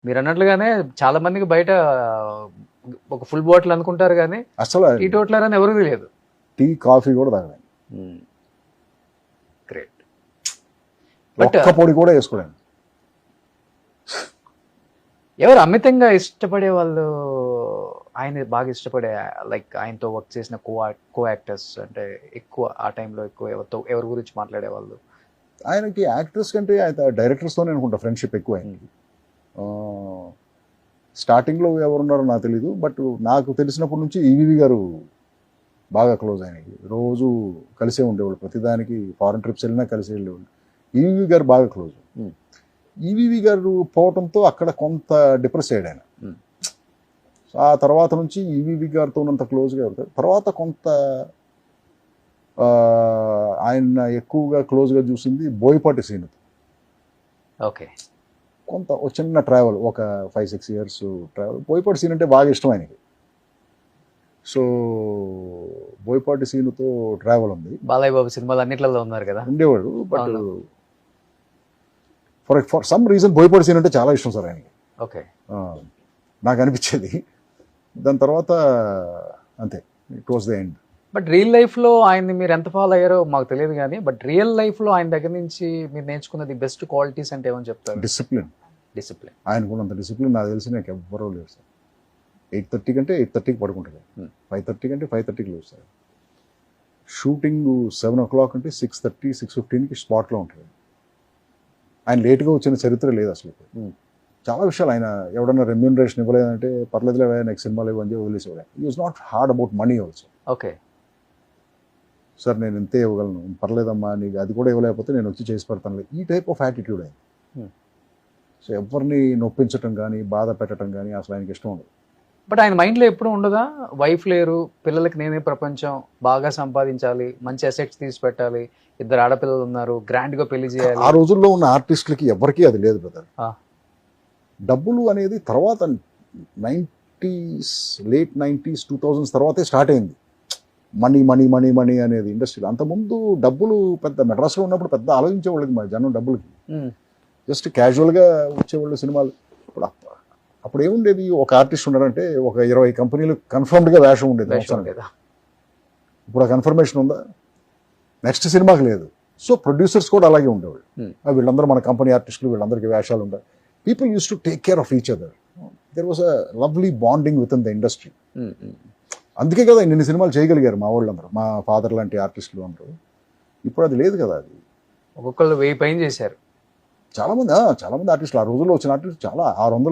మీరు అన్నట్లుగానే చాలా మందికి బయట ఒక ఫుల్ బాటిల్ అనుకుంటారు కానీ అసలు టీ టోట్లర్ అని ఎవరికి తెలియదు. టీ కాఫీ కూడా తాగలేదు, గ్రేట్. బట్ ఒక్క పొడి కూడా వేసుకోలేను. ఎవరు అమితంగా ఇష్టపడే వాళ్ళు, ఆయన బాగా ఇష్టపడే, లైక్ ఆయనతో వర్క్ చేసిన కో యాక్టర్స్ అంటే ఎక్కువ ఆ టైంలో ఎక్కువ ఎవరి గురించి మాట్లాడేవాళ్ళు? ఆయనకి యాక్టర్స్ కంటే ఆయన డైరెక్టర్స్తోనే అనుకుంటా ఫ్రెండ్షిప్ ఎక్కువ ఆయనకి. స్టార్టింగ్లో ఎవరున్నారో నాకు తెలీదు, బట్ నాకు తెలిసినప్పటి నుంచి ఈవీవి గారు బాగా క్లోజ్ ఆయనకి. రోజు కలిసే ఉండేవాళ్ళు, ప్రతిదానికి ఫారెన్ ట్రిప్స్ వెళ్ళినా కలిసి వెళ్ళేవాళ్ళు. ఈవీవి గారు బాగా క్లోజ్. ఈవీవి గారు పోవటంతో అక్కడ కొంత డిప్రెస్ అయ్యాడు ఆయన. ఆ తర్వాత నుంచి ఈవీవి గారితో ఉన్నంత క్లోజ్గా ఉంటారు. తర్వాత కొంత ఆయన ఎక్కువగా క్లోజ్గా చూసింది బోయపాటి శ్రీను. ఓకే. కొంత ఒక చిన్న ట్రావెల్, ఒక 5-6 ఇయర్స్ ట్రావెల్. బోయపాటి సీన్ అంటే బాగా ఇష్టం ఆయనకి. సో బోయపాటి సీనుతో ట్రావెల్ ఉంది. బాలయ్య బాబు సినిమాలు అన్నిట్లలో ఉన్నారు కదా, ఉండేవాడు. But for some reason Boyapati scene అంటే చాలా ఇష్టం సార్ ఆయనకి. ఓకే. నాకు అనిపించేది. దాని తర్వాత అంతే, it was the end. But real లైఫ్లో ఆయన్ని మీరు ఎంత ఫాలో అయ్యారో మాకు తెలియదు కానీ, బట్ రియల్ లైఫ్లో ఆయన దగ్గర నుంచి మీరు నేర్చుకున్నది బెస్ట్ క్వాలిటీస్ అంటే ఏమని చెప్తారు? డిసిప్లిన్. ఆయనకున్నంత డిసిప్లిన్ నాకు తెలిసి నాకు ఎవ్వరూ లేరు సార్. 8:30 కంటే 8:30కి పడుకుంటారు, 5:30 కంటే 5:30కి లేరు సార్. షూటింగ్ 7 o'clock అంటే 6:30, 6:15కి స్పాట్లో ఉంటారు. ఆయన లేట్గా వచ్చిన చరిత్ర లేదు అసలు. చాలా విషయాలు ఆయన ఎవడన్నా రెమ్యూనరేషన్ ఇవ్వలేదంటే పర్లేదులే నెక్స్ట్ సినిమాలు ఇవ్వని చెప్పి వదిలేసేవాడు. ఈ was not hard about money also. Okay sir నేను ఇంతే ఇవ్వగలను, పర్లేదమ్మా నీకు అది కూడా ఇవ్వలేకపోతే నేను వచ్చి చేసి పెడతాను, ఈ టైప్ ఆఫ్ యాటిట్యూడ్ ఆయన. సో ఎవరిని నొప్పించటం కానీ బాధ పెట్టడం కానీ అసలు ఆయనకి ఇష్టం ఉండదు. బట్ ఆయన మైండ్లో ఎప్పుడు ఉండదా, వైఫ్ లేరు, పిల్లలకి నేనే ప్రపంచం, బాగా సంపాదించాలి, మంచి అసెట్స్ తీసి పెట్టాలి, 2 ఆడపిల్లలు ఉన్నారు, గ్రాండ్గా పెళ్లి చేయాలి? ఆ రోజుల్లో ఉన్న ఆర్టిస్టులకి ఎవరికీ అది లేదు బ్రదర్. డబ్బులు అనేది తర్వాత 90s, లేట్ 90s, 2000s తర్వాతే స్టార్ట్ అయింది. మనీ మనీ మనీ మనీ అనేది ఇండస్ట్రీలో. అంతకుముందు డబ్బులు పెద్ద మెడ్రాస్లో ఉన్నప్పుడు పెద్ద ఆలోచించేవాళ్ళకి మా జనం డబ్బులకి. జస్ట్ క్యాజువల్గా వచ్చేవాళ్ళు సినిమాలు. అప్పుడు ఏముండేది, ఒక ఆర్టిస్ట్ ఉన్నాడంటే ఒక 20 కంపెనీలు కన్ఫర్మ్డ్గా వేషం ఉండేది. ఇప్పుడు ఆ కన్ఫర్మేషన్ ఉందా? నెక్స్ట్ సినిమాకి లేదు. సో ప్రొడ్యూసర్స్ కూడా అలాగే ఉండేవాళ్ళు. వీళ్ళందరూ మన కంపెనీ ఆర్టిస్టులు, వీళ్ళందరికీ వేషాలు ఉంటాయి. People use to take care of each other. There was a lovely bonding with in the industry. అందుకే కదా ఇన్ని సినిమాలు చేయగలిగారు మా వాళ్ళందరూ, మా ఫాదర్ లాంటి ఆర్టిస్టులు అందరూ. ఇప్పుడు అది లేదు కదా. అది ఒక్కొక్కళ్ళు 1000 పైన చేశారు. చాలా మంది ఆర్టిస్టులు, ఆ రోజుల్లో వచ్చిన ఆర్టిస్టులు చాలా 600,